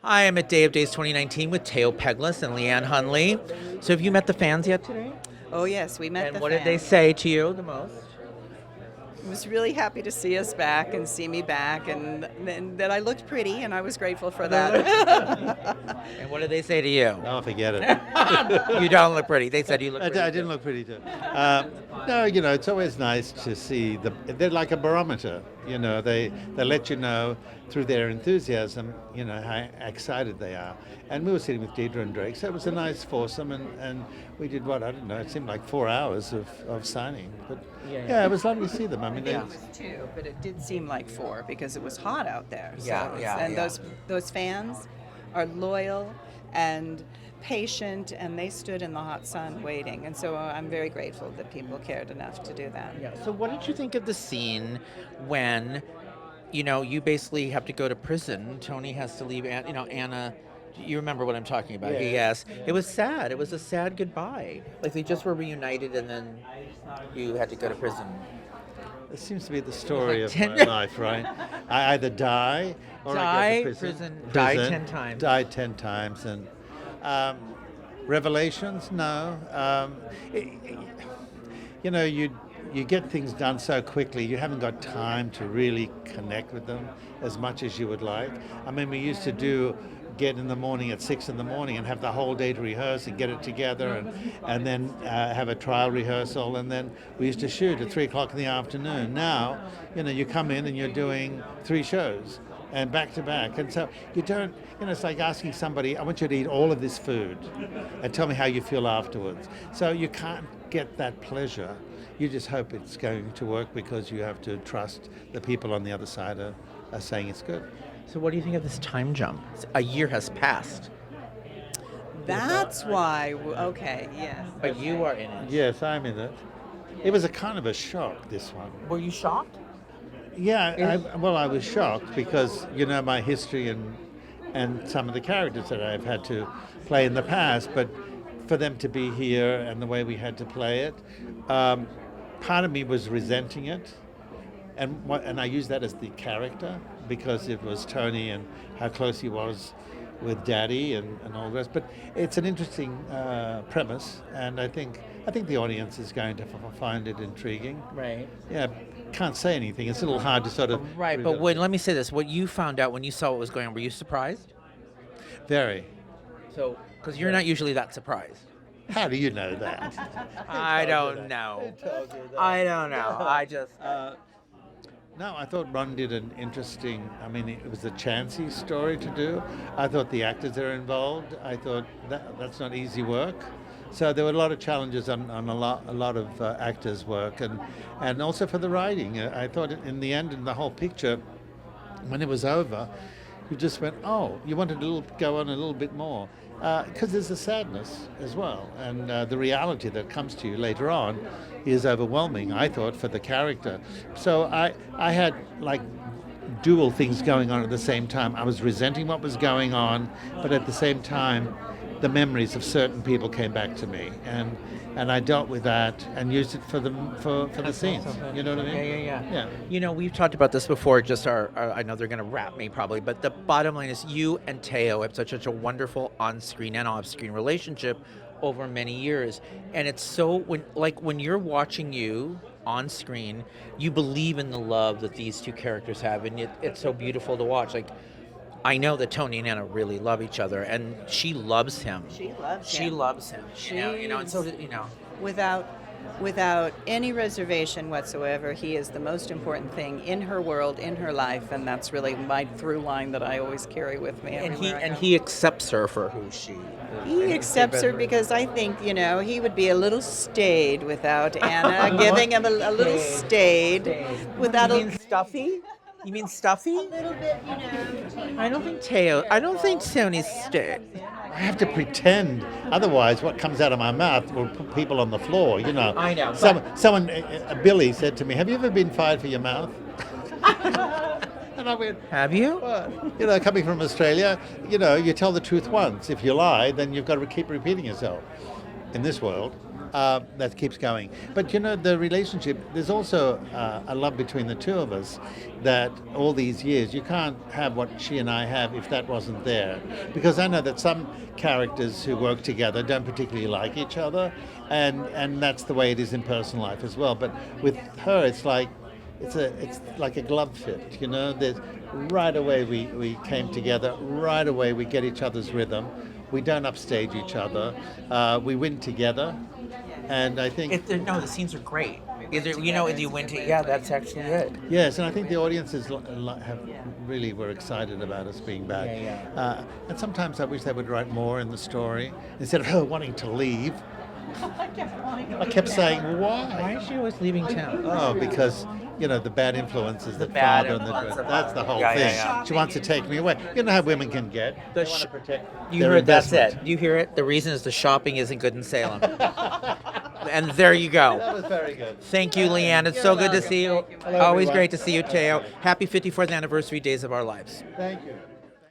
Hi, I'm at Day of Days 2019 with Thaao Penghlis and Leann Hunley. So have you met the fans yet today? Oh yes, we met And the what did they fans. say to you the most? Was really happy to see us back and see me back, and that I looked pretty, and I was grateful for that. And what did they say to you? Oh, forget it. You don't look pretty. They said you look I, pretty. I didn't look pretty too. No, it's always nice to see they're like a barometer. They let you know through their enthusiasm, how excited they are. And we were sitting with Deidre and Drake, so it was a nice foursome, and we did what, I don't know, it seemed like 4 hours of signing. But yeah, it was lovely to see them. I mean, It was two, but it did seem like four because it was hot out there. So and yeah. those fans are loyal and patient, and they stood in the hot sun waiting. And so I'm very grateful that people cared enough to do that. Yeah. So what did you think of the scene when, you basically have to go to prison? Tony has to leave, Anna. You remember what I'm talking about? Yes. It was sad. It was a sad goodbye. Like they just were reunited and then you had to go to prison. it seems to be the story of 10 my life, right? I either die or I go to prison. Die 10 times. Die 10 times. And revelations? No. You get things done so quickly, you haven't got time to really connect with them as much as you would like. I mean, we used to get in the morning at 6 in the morning and have the whole day to rehearse and get it together and then have a trial rehearsal, and then we used to shoot at 3 o'clock in the afternoon. Now, you come in and you're doing 3 shows and back to back, and so you don't, it's like asking somebody, I want you to eat all of this food and tell me how you feel afterwards. So you can't get that pleasure. You just hope it's going to work because you have to trust the people on the other side are saying it's good. So what do you think of this time jump? A year has passed. That's why. Okay, yes. But you are in it. Yes, I'm in it. It was a kind of a shock, this one. Were you shocked? Yeah, I was shocked because my history and some of the characters that I've had to play in the past, but for them to be here and the way we had to play it, part of me was resenting it, and I use that as the character because it was Tony and how close he was with Daddy and all the rest. But it's an interesting premise, and I think the audience is going to find it intriguing. Right. Yeah, can't say anything. It's a little hard to sort of. Right, but let me say this: what you found out when you saw what was going on, were you surprised? Very. So, because you're not usually that surprised. How do you know that? I don't know. I don't know. I just. No, I thought Ron did an interesting. I mean, it was a chancy story to do. I thought the actors that are involved. I thought that's not easy work. So there were a lot of challenges on a lot of actors' work, and also for the writing. I thought in the end, in the whole picture, when it was over, you just went, oh, you wanted to go on a little bit more. Because there's a sadness as well, and the reality that comes to you later on is overwhelming, I thought, for the character. So I had like dual things going on at the same time. I was resenting what was going on, but at the same time, the memories of certain people came back to me, and I dealt with that and used it for the scenes. You know what I mean? Yeah. We've talked about this before. Just I know they're going to rap me probably, but the bottom line is you and Thaao have such a wonderful on-screen and off-screen relationship over many years, and it's so when you're watching you on screen, you believe in the love that these two characters have, and it's so beautiful to watch. Like, I know that Tony and Anna really love each other, and she loves him. She loves him. She loves him. And so Without any reservation whatsoever, he is the most important thing in her world, in her life, and that's really my through line that I always carry with me. And he accepts her for who she is. He accepts her because I think, he would be a little staid without Anna, giving him a little staid. Without You mean stuffy? You mean stuffy? a little bit, I don't think Tony's stick. I have to pretend, otherwise what comes out of my mouth will put people on the floor, I know. Someone, Billy said to me, have you ever been fired for your mouth? And I went, Have you? well, coming from Australia, you tell the truth once. If you lie, then you've got to keep repeating yourself in this world. that keeps going. But the relationship, there's also a love between the two of us that all these years, you can't have what she and I have if that wasn't there. Because I know that some characters who work together don't particularly like each other, and that's the way it is in personal life as well. But with her, it's like a glove fit, There's right away we came together, right away we get each other's rhythm. We don't upstage each other. We win together, and I think No, the scenes are great. Either you win to that's actually it. yes, and I think the audiences have really were excited about us being back. And sometimes I wish they would write more in the story instead of her wanting to leave. I kept saying, why? Why is she always leaving town? Oh, because the bad influences, the bad father and influence the of that's the whole Yeah, thing. yeah, yeah. She wants to take me away. You know how women can get. They want to protect You their heard that's investment. it. You hear it? The reason is the shopping isn't good in Salem. And there you go. That was very good. Thank you, Leann. It's so good to see you. Hello, Always everyone. great to see you, Thaao. Happy 54th anniversary Days of Our Lives. Thank you.